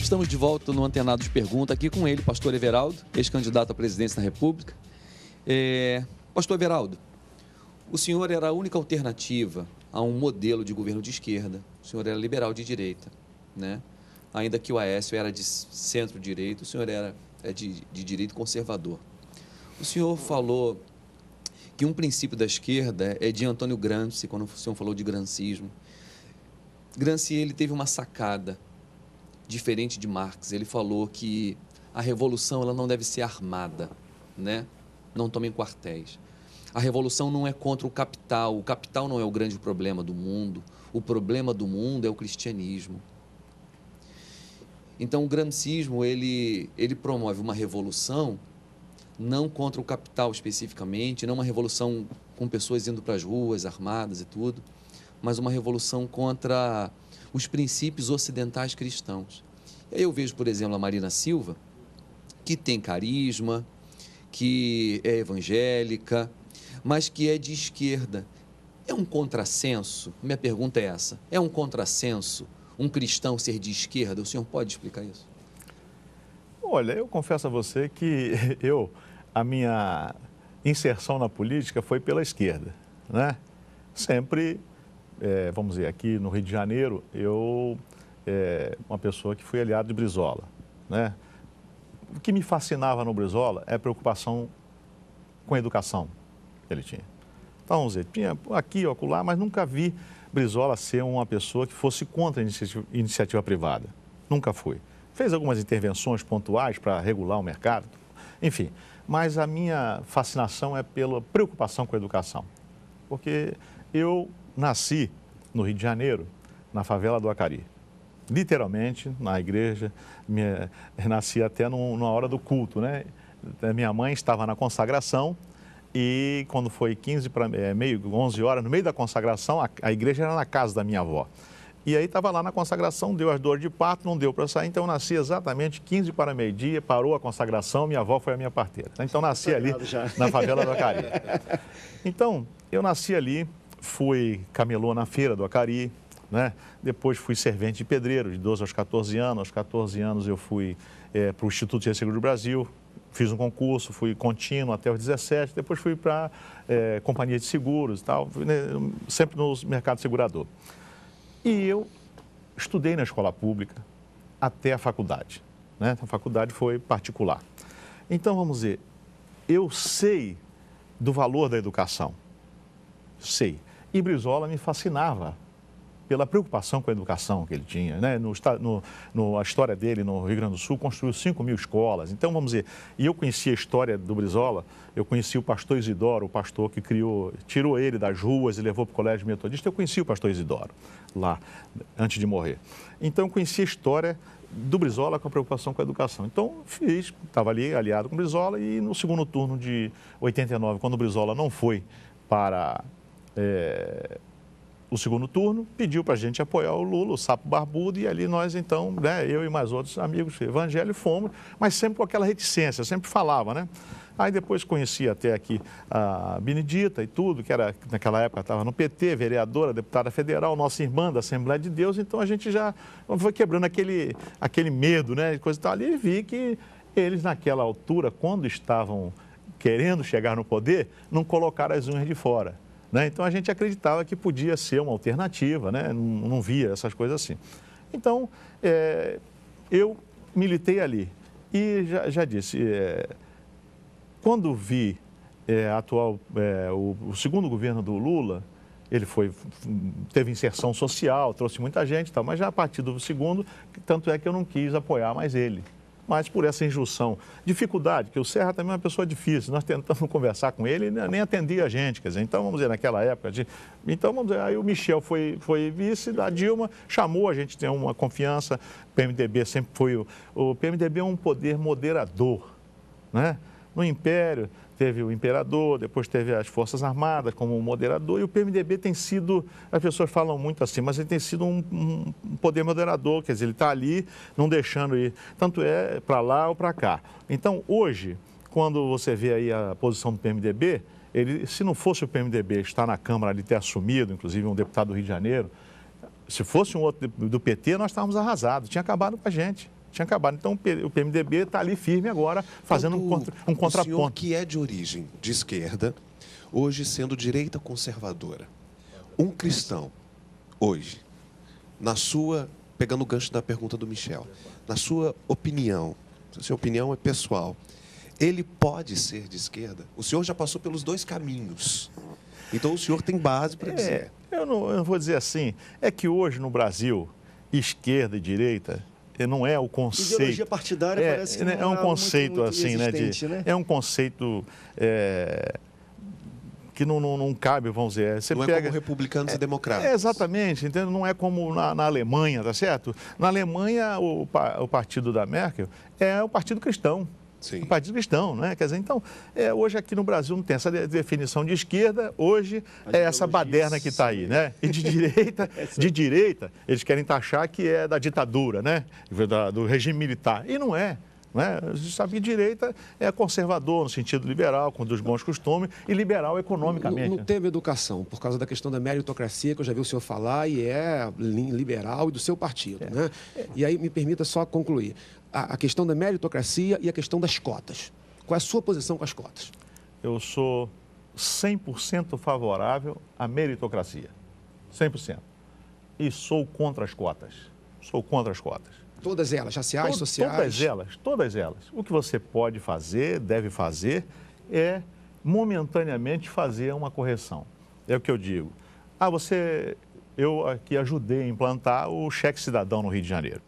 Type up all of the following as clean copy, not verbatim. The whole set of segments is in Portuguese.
Estamos de volta no Antenados Pergunta, aqui com ele, pastor Everaldo, ex-candidato à presidência da República. Pastor Everaldo, o senhor era a única alternativa a um modelo de governo de esquerda. O senhor era liberal de direita, né? Ainda que o Aécio era de centro-direita, o senhor é de direito conservador. O senhor falou que um princípio da esquerda é de Antônio Gramsci, quando o senhor falou de gramscismo. Gramsci, ele teve uma sacada diferente de Marx. Ele falou que a revolução ela não deve ser armada, né? Não tomem quartéis. A revolução não é contra o capital não é o grande problema do mundo, o problema do mundo é o cristianismo. Então, o gramscismo, ele promove uma revolução não contra o capital especificamente, não uma revolução com pessoas indo para as ruas, armadas e tudo, mas uma revolução contra os princípios ocidentais cristãos. E aí eu vejo, por exemplo, a Marina Silva, que tem carisma, que é evangélica, mas que é de esquerda. É um contrassenso? Minha pergunta é essa. É um contrassenso um cristão ser de esquerda? O senhor pode explicar isso? Olha, eu confesso a você que a minha inserção na política foi pela esquerda, né? Sempre, vamos dizer, aqui no Rio de Janeiro, uma pessoa que fui aliado de Brizola, né? O que me fascinava no Brizola é a preocupação com a educação que ele tinha. Então, vamos dizer, tinha aqui ou acolá, mas nunca vi Brizola ser uma pessoa que fosse contra a iniciativa privada. Nunca foi. Fez algumas intervenções pontuais para regular o mercado, enfim. Mas a minha fascinação é pela preocupação com a educação. Porque eu nasci no Rio de Janeiro, na favela do Acari. Literalmente, na igreja, nasci até na hora do culto, né? Minha mãe estava na consagração e quando foi 11 horas, no meio da consagração, a igreja era na casa da minha avó. E aí estava lá na consagração, deu as dores de parto, não deu para sair, então eu nasci exatamente 15 para meio-dia, parou a consagração, minha avó foi a minha parteira. Então nasci ali na favela do Acari. Então, eu nasci ali, fui camelô na feira do Acari, né? Depois fui servente de pedreiro, de 12 aos 14 anos. Aos 14 anos eu fui para o Instituto de Seguro do Brasil, fiz um concurso, fui contínuo até os 17, depois fui para companhia de seguros e tal, sempre no mercado segurador. E eu estudei na escola pública até a faculdade, né? A faculdade foi particular. Então, vamos dizer, eu sei do valor da educação, sei. E Brizola me fascinava pela preocupação com a educação que ele tinha, né? A história dele no Rio Grande do Sul construiu 5.000 escolas. Então, vamos dizer, e eu conheci a história do Brizola, eu conheci o pastor Isidoro, o pastor que tirou ele das ruas e levou para o colégio metodista. Eu conheci o pastor Isidoro lá, antes de morrer. Então, eu conheci a história do Brizola com a preocupação com a educação. Então, estava ali aliado com o Brizola e no segundo turno de 89, quando o Brizola não foi para o segundo turno, pediu para a gente apoiar o Lula, o sapo barbudo, e ali nós então, né, eu e mais outros amigos evangélicos fomos, mas sempre com aquela reticência, sempre falava, né? Aí depois conheci até aqui a Benedita e tudo, que era, naquela época estava no PT, vereadora, deputada federal, nossa irmã da Assembleia de Deus, então a gente já foi quebrando aquele medo, né, coisa e tal, ali, e vi que eles naquela altura, quando estavam querendo chegar no poder, não colocaram as unhas de fora. Né? Então, a gente acreditava que podia ser uma alternativa, né? Não via essas coisas assim. Então, eu militei ali e já disse, quando vi o segundo governo do Lula, ele teve inserção social, trouxe muita gente, tal, mas já a partir do segundo, tanto é que eu não quis apoiar mais ele. Mas por essa injunção, dificuldade, que o Serra também é uma pessoa difícil, nós tentamos conversar com ele, nem atendia a gente, quer dizer, então vamos dizer, naquela época, então vamos dizer, aí o Michel foi vice da Dilma, chamou, a gente tem uma confiança, o PMDB sempre foi, o PMDB é um poder moderador, né? No Império teve o imperador, depois teve as Forças Armadas como moderador, e o PMDB tem sido, as pessoas falam muito assim, mas ele tem sido um poder moderador, quer dizer, ele está ali, não deixando ir, tanto é para lá ou para cá. Então, hoje, quando você vê aí a posição do PMDB, se não fosse o PMDB estar na Câmara ali, ter assumido, inclusive um deputado do Rio de Janeiro, se fosse um outro do PT, nós estávamos arrasados, tinha acabado com a gente. Tinha acabado. Então, o PMDB está ali firme agora, fazendo um contraponto. O senhor que é de origem de esquerda, hoje sendo direita conservadora, um cristão, hoje, pegando o gancho da pergunta do Michel, na sua opinião, a sua opinião é pessoal, ele pode ser de esquerda? O senhor já passou pelos dois caminhos. Então, o senhor tem base para dizer. Eu não vou dizer assim. É que hoje, no Brasil, esquerda e direita não é o conceito... Ideologia partidária parece que não é um conceito muito assim, né? É um conceito que não cabe, vamos dizer. Você não pega... é como republicanos e democratas. Exatamente, entende? Não é como na Alemanha, tá certo? Na Alemanha, o partido da Merkel é o partido cristão. Sim. O partido cristão, né? Quer dizer, então, hoje aqui no Brasil não tem essa definição de esquerda, hoje é essa baderna que está aí, né? E de direita, eles querem taxar que é da ditadura, né? Do regime militar. E não é. Né? A gente sabe que direita é conservador no sentido liberal, com os bons costumes, e liberal economicamente. No tema educação, por causa da questão da meritocracia, que eu já vi o senhor falar, e é liberal e do seu partido. Né? E aí, me permita só concluir. A questão da meritocracia e a questão das cotas. Qual é a sua posição com as cotas? Eu sou 100% favorável à meritocracia. 100%. E sou contra as cotas. Sou contra as cotas. Todas elas, raciais, sociais? Todas elas. O que você pode fazer, deve fazer, é momentaneamente fazer uma correção. É o que eu digo. Eu aqui ajudei a implantar o cheque cidadão no Rio de Janeiro.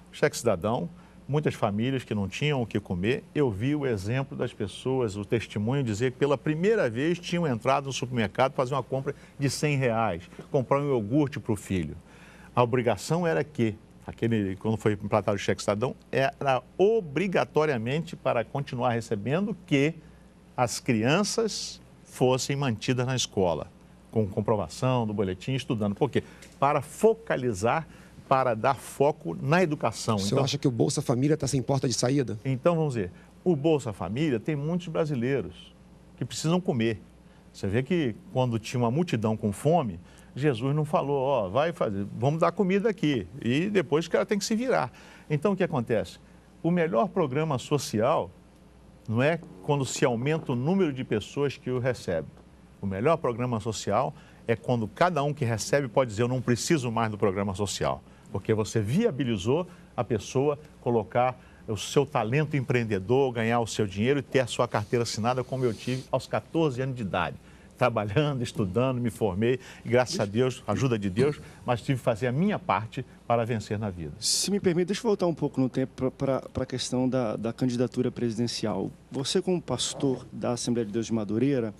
O cheque cidadão, muitas famílias que não tinham o que comer, eu vi o exemplo das pessoas, o testemunho dizer que pela primeira vez tinham entrado no supermercado fazer uma compra de R$100, comprar um iogurte para o filho. A obrigação era que quando foi implantado o cheque cidadão, era obrigatoriamente para continuar recebendo que as crianças fossem mantidas na escola, com comprovação do boletim, estudando. Por quê? Para focalizar, para dar foco na educação. O senhor acha que o Bolsa Família está sem porta de saída? Então, vamos ver, o Bolsa Família tem muitos brasileiros que precisam comer. Você vê que quando tinha uma multidão com fome, Jesus não falou, vai fazer, vamos dar comida aqui, e depois o cara tem que se virar. Então, o que acontece? O melhor programa social não é quando se aumenta o número de pessoas que o recebem. O melhor programa social é quando cada um que recebe pode dizer, eu não preciso mais do programa social, porque você viabilizou a pessoa colocar o seu talento empreendedor, ganhar o seu dinheiro e ter a sua carteira assinada, como eu tive aos 14 anos de idade. Trabalhando, estudando, me formei, e graças a Deus, ajuda de Deus, mas tive que fazer a minha parte para vencer na vida. Se me permite, deixa eu voltar um pouco no tempo para a questão da candidatura presidencial. Você, como pastor da Assembleia de Deus de Madureira,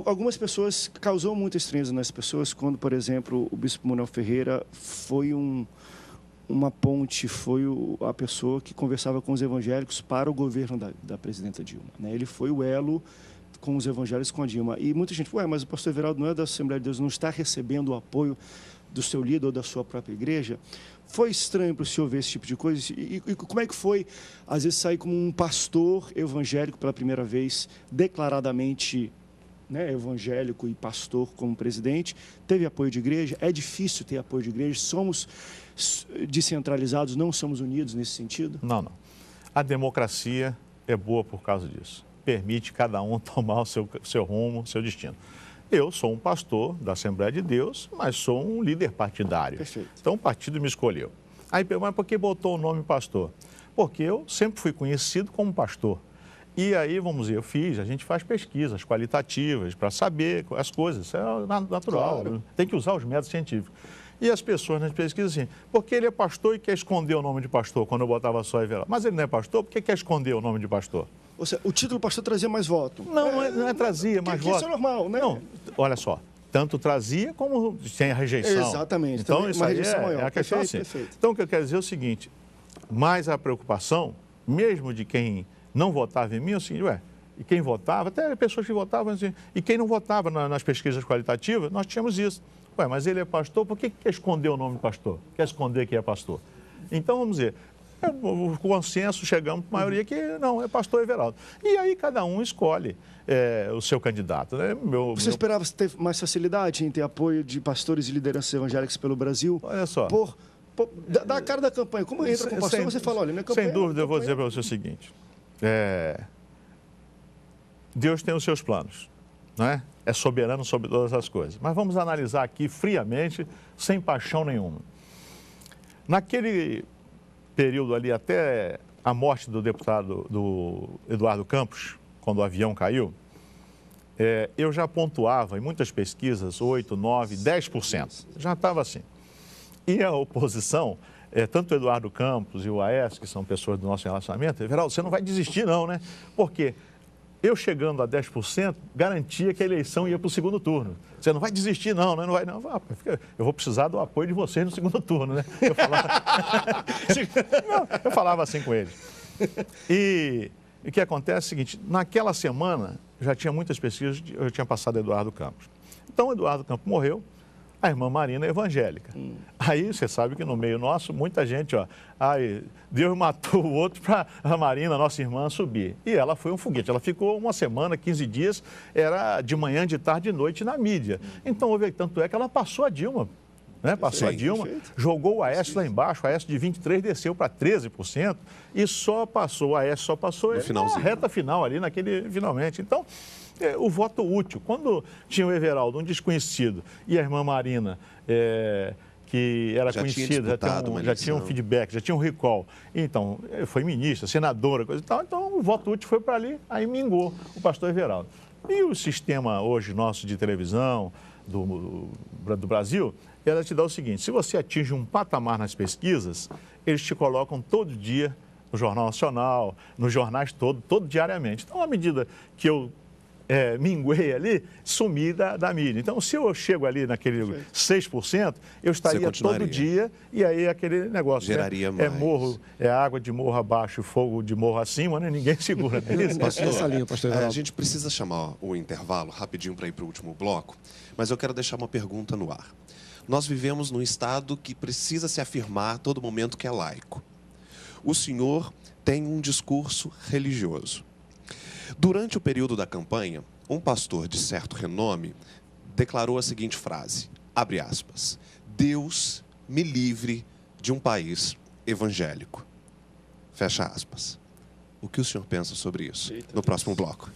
algumas pessoas, causou muita estranheza nas pessoas quando, por exemplo, o bispo Manuel Ferreira foi uma ponte, foi a pessoa que conversava com os evangélicos para o governo da presidenta Dilma. Né? Ele foi o elo com os evangélicos, com a Dilma. E muita gente falou, mas o pastor Everaldo não é da Assembleia de Deus, não está recebendo o apoio do seu líder ou da sua própria igreja. Foi estranho para o senhor ver esse tipo de coisa? E como é que foi, às vezes, sair como um pastor evangélico pela primeira vez, declaradamente, né, evangélico e pastor como presidente? Teve apoio de igreja? É difícil ter apoio de igreja? Somos descentralizados, não somos unidos nesse sentido? Não. A democracia é boa por causa disso. Permite cada um tomar o seu rumo, o seu destino. Eu sou um pastor da Assembleia de Deus, mas sou um líder partidário. Perfeito. Então o partido me escolheu. Aí, mas por que botou o nome pastor? Porque eu sempre fui conhecido como pastor. E aí, vamos dizer, a gente faz pesquisas qualitativas para saber as coisas, isso é natural, claro. Tem que usar os métodos científicos. E as pessoas nas pesquisas assim, porque ele é pastor e quer esconder o nome de pastor, quando eu botava só Everaldo. Mas ele não é pastor, por que quer esconder o nome de pastor? Ou seja, o título pastor trazia mais voto. Não é trazia mais voto. Isso é normal, né? Não, olha só, tanto trazia como tem a rejeição. Exatamente. Então, isso aí é a questão perfeito, assim. perfeito. Então, o que eu quero dizer é o seguinte, mais a preocupação, mesmo de quem não votava em mim, é o seguinte, e quem votava, até pessoas que votavam assim, e quem não votava nas pesquisas qualitativas, nós tínhamos isso. Mas ele é pastor, por que quer esconder o nome de pastor? Quer esconder que é pastor? Então, vamos dizer, o consenso, chegamos para a maioria que não, é pastor Everaldo. E aí cada um escolhe o seu candidato. Né? Você esperava ter mais facilidade em ter apoio de pastores e lideranças evangélicas pelo Brasil? Olha só. Por Pô, dá a cara da campanha. Como entra com o pastor, você fala, olha, minha campanha... Sem dúvida, eu vou dizer para você o seguinte. Deus tem os seus planos, não é? É soberano sobre todas as coisas. Mas vamos analisar aqui friamente, sem paixão nenhuma. Naquele período ali, até a morte do deputado do Eduardo Campos, quando o avião caiu, eu já pontuava em muitas pesquisas 8%, 9%, 10%. Já estava assim. E a oposição, tanto o Eduardo Campos e o Aécio, que são pessoas do nosso relacionamento, Everaldo, você não vai desistir não, né? Porque eu chegando a 10%, garantia que a eleição ia para o segundo turno. Você não vai desistir não, né? Não vai não. Eu vou precisar do apoio de vocês no segundo turno, né? Eu falava assim com eles. E o que acontece é o seguinte, naquela semana, já tinha muitas pesquisas, eu tinha passado Eduardo Campos. Então, o Eduardo Campos morreu, a irmã Marina é evangélica. Aí, você sabe que no meio nosso, muita gente, Deus matou o outro para a Marina, nossa irmã, subir. E ela foi um foguete. Ela ficou uma semana, 15 dias, era de manhã, de tarde, de noite na mídia. Então, tanto é que ela passou a Dilma. Né? Passou a Dilma, jogou o Aécio lá embaixo, o Aécio de 23% desceu para 13% e só passou, o Aécio só passou na reta final ali, finalmente. Então, o voto útil. Quando tinha o Everaldo, um desconhecido, e a irmã Marina, que era conhecida, já tinha um feedback, já tinha um recall. Então, foi ministra, senadora, coisa e tal. Então, o voto útil foi para ali, aí mingou o pastor Everaldo. E o sistema hoje nosso de televisão do Brasil, ela te dá o seguinte, se você atinge um patamar nas pesquisas, eles te colocam todo dia no Jornal Nacional, nos jornais todo diariamente. Então, à medida que eu minguei ali, sumi da mídia. Então, se eu chego ali naquele 6%, eu estaria todo dia e aí aquele negócio... Geraria mais. Água de morro abaixo, fogo de morro acima, né? Ninguém segura. Pastor, a gente precisa chamar o intervalo rapidinho para ir para o último bloco, mas eu quero deixar uma pergunta no ar. Nós vivemos num estado que precisa se afirmar a todo momento que é laico. O senhor tem um discurso religioso. Durante o período da campanha, um pastor de certo renome declarou a seguinte frase, abre aspas, Deus me livre de um país evangélico. Fecha aspas. O que o senhor pensa sobre isso? No próximo bloco.